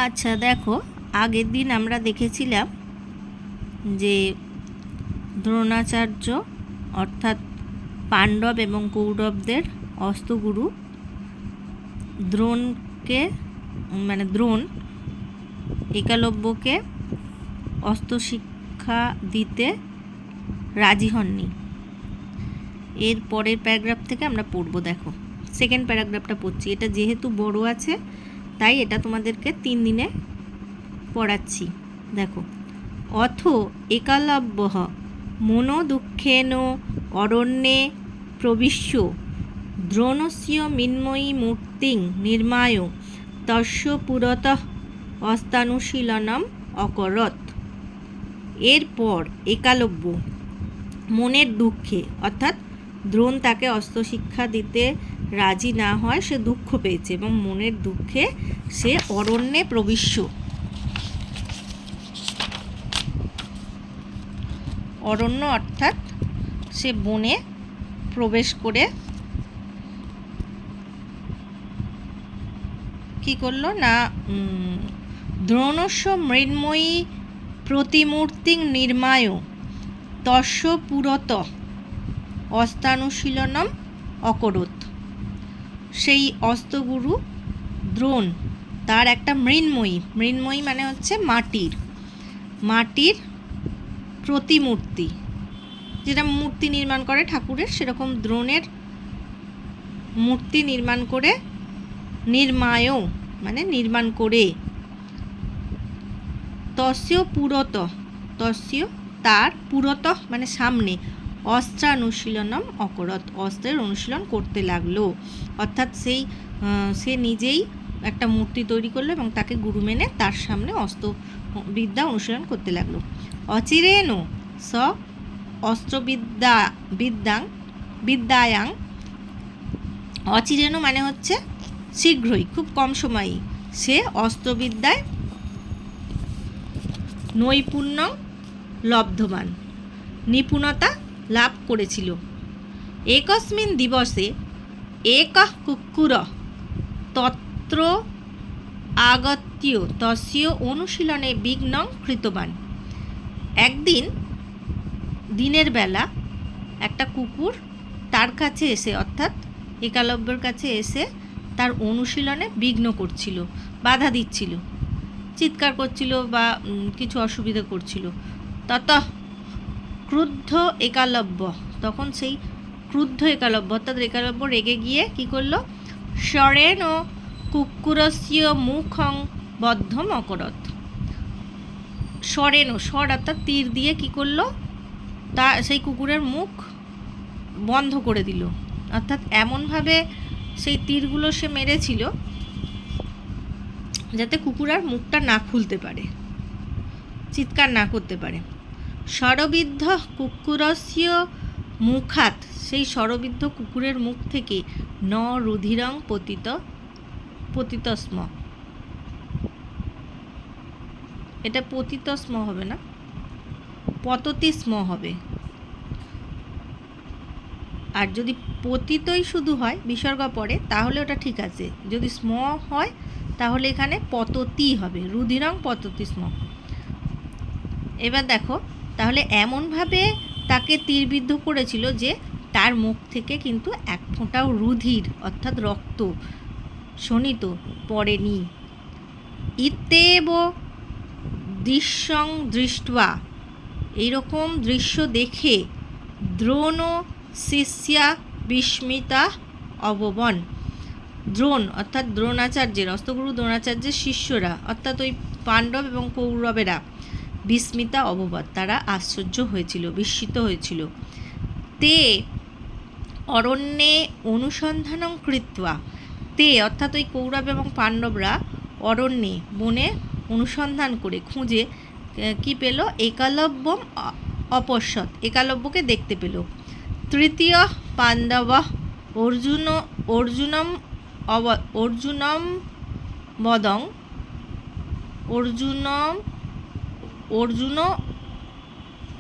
আচ্ছা দেখো, আগের দিন আমরা দেখেছিলাম যে দ্রোণাচার্য অর্থাৎ পাণ্ডব এবং কৌরবদের অস্ত্রগুরু দ্রোণ একলব্যকে অস্ত্র শিক্ষা দিতে রাজি হননি। এর পরের প্যারাগ্রাফ থেকে আমরা পড়ব। দেখো, সেকেন্ড প্যারাগ্রাফটা পড়ছি। এটা যেহেতু বড় আছে তাই এটা তোমাদেরকে 3 দিনে পড়াচ্ছি। দেখো, অথ একলব্যঃ মনো দুঃখেন অরণ্যে প্রবিশ্য দ্রোণস্য মৃন্ময়ী মূর্তিং নির্মায় তস্য পুরতঃ অস্তানুশীলনম অকরৎ। এরপর একলব্য মনের দুঃখে, অর্থাৎ দ্রোণ তাকে অস্ত্র শিক্ষা দিতে রাজি না হয়, সে দুঃখ পেয়েছে এবং মনের দুঃখে সে অরণ্যে প্রবিশ্য, অরণ্য অর্থাৎ সে বনে প্রবেশ করে কি করলো না, দ্রোণস্য মৃন্ময়ী প্রতিমূর্তি নির্মায় তস্য পুরতঃ অস্তানুশীলনম অকরৎ। সেই অস্ত্রগুরু দ্রোণ তার একটা মৃন্ময়ী মানে হচ্ছে মাটির প্রতিমূর্তি, যেটা মূর্তি নির্মাণ করে ঠাকুরের, সেরকম দ্রোণের মূর্তি নির্মাণ করে, নির্মায় মানে নির্মাণ করে, তস্য তার পুরতঃ মানে সামনে, অস্ত্রানুশীলনম অকরৎ অস্ত্রের অনুশীলন করতে লাগলো। অর্থাৎ সে নিজেই একটা মূর্তি তৈরি করলো এবং তাকে গুরু মেনে তার সামনে অস্ত্রবিদ্যা অনুশীলন করতে লাগলো। অচিরেণ স বিদ্যায়াং, অচিরেণ মানে হচ্ছে শীঘ্রই, খুব কম সময়ই সে অস্ত্রবিদ্যায় নৈপুণ্য লব্ধবান, নিপুণতা লাভ করেছিল। একস্মিন দিবসে একঃ কুক্কুরঃ তত্র আগত্য তস্য অনুশীলনে বিঘ্নং কৃতবান। একদিন দিনের বেলা একটা কুকুর তার কাছে এসে, অর্থাৎ একলব্যের কাছে এসে তার অনুশীলনে বিঘ্ন করছিল, বাধা দিচ্ছিল, চিৎকার করছিল বা কিছু অসুবিধা করছিল। ততঃ ক্রুদ্ধ একলব্য, তখন সেই ক্রুদ্ধ একলব্য অর্থাৎ একলব্য রেগে গিয়ে কি করলো, স্বরেণ কুক্কুরস্য মুখং বদ্ধম অকরৎ। স্বরেণ, স্বর অর্থাৎ তীর দিয়ে কি করলো, তা সেই কুকুরের মুখ বন্ধ করে দিল। অর্থাৎ এমনভাবে সেই তীরগুলো সে মেরেছিল যাতে কুকুর আর মুখটা না খুলতে পারে, চিৎকার না করতে পারে। স্বরবিদ্ধ কুকুরস্য মুখাত, সেই স্বরবিদ্ধ কুকুরের মুখ থেকে ন রুধিরং পতিত স্ম, এটা পতিত স্ম হবে না, পততি স্ম হবে। আর যদি পতিতই শুধু হয় বিসর্গ পড়ে তাহলে ওটা ঠিক আছে, যদি স্ম হয় তাহলে এখানে পততি হবে, রুধিরং পততি স্ম। এবার দেখো, তাহলে এমনভাবে তাকে তীরবিদ্ধ করেছিল যে তার মুখ থেকে কিন্তু এক ফোঁটাও রুধির অর্থাৎ রক্ত শোণিত পড়েনি। ইত্যেব দৃশ্যং দৃष्ट्वा, এইরকম দৃশ্য দেখে দ্রোণ শিষ্যা বিস্মিতা অববন। দ্রোণ অর্থাৎ দ্রোণাচার্যের, অস্ত্রগুরু দ্রোণাচার্যের শিষ্যরা অর্থাৎ ওই পাণ্ডব এবং কৌরবেরা বিস্মিতা অববৎ, তারা আশ্চর্য হয়েছিল, বিস্মিত হয়েছিল। তে অরণ্যে অনুসন্ধানং কৃত্বা, তে অর্থাৎ ওই কৌরব এবং পাণ্ডবরা অরণ্যে বনে অনুসন্ধান করে খুঁজে কি পেল, একলব্যম অপশ্যৎ, একলব্যকে দেখতে পেল। তৃতীয় পাণ্ডব অর্জুনম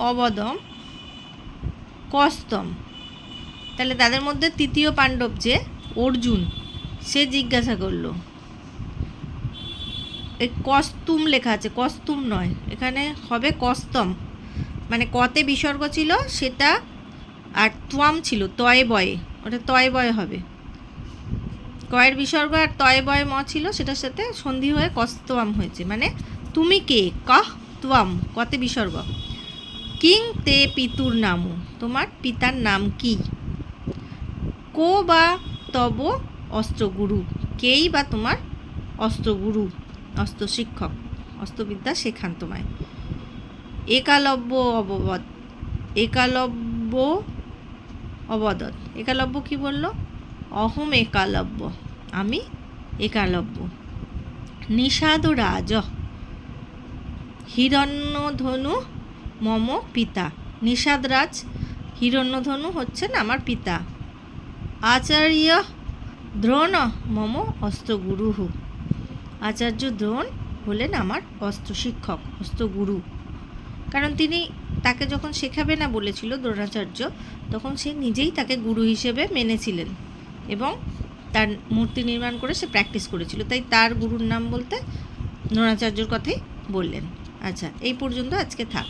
অবদম কস্তম। তাহলে তাদের মধ্যে তৃতীয় পাণ্ডব যে অর্জুন, সে জিজ্ঞাসা করল এই কস্তুম লেখা আছে, কস্তুম নয়, এখানে হবে কস্তম, মানে কতে বিসর্গ ছিল সেটা, আর ত্বাম ছিল তয়ে বয়ে, ওটা তয়ে বয়ে হবে। কয়ের বিসর্গ আর তয়ে বয়ে ম ছিল, সেটার সাথে সন্ধি হয়ে কস্তম হয়েছে, মানে তুমি কে, কহ ত্বাম, কতে বিসর্গ। কিং তে পিতুর নামু, তোমার পিতার নাম কি। কো বা তব অস্ত্রগুরু, কেই বা তোমার অস্ত্রগুরু, অস্ত্র শিক্ষক, অস্ত্রবিদ্যা শেখান তোমায়। একালব্য অববদ, একালব্য অবদত, একালব্য কি বলল, অহম একালব্য, আমি একালব্য। নিষাদ রাজ হিরণ্যধনু মম পিতা, নিষাদ রাজ হিরণ্যধনু হচ্ছেন আমার পিতা। আচার্য দ্রোণ মম অস্ত্রগুরু, আচার্য দ্রোণ হলেন আমার অস্ত্র শিক্ষক, অস্ত্রগুরু। কারণ তিনি তাকে যখন শেখাবে না বলেছিল দ্রোণাচার্য, তখন সে নিজেই তাকে গুরু হিসেবে মেনেছিলেন এবং তার মূর্তি নির্মাণ করে সে প্র্যাকটিস করেছিল, তাই তার গুরুর নাম বলতে দ্রোণাচার্যর কথাই বললেন। আচ্ছা, এই পর্যন্ত আজকে থাক।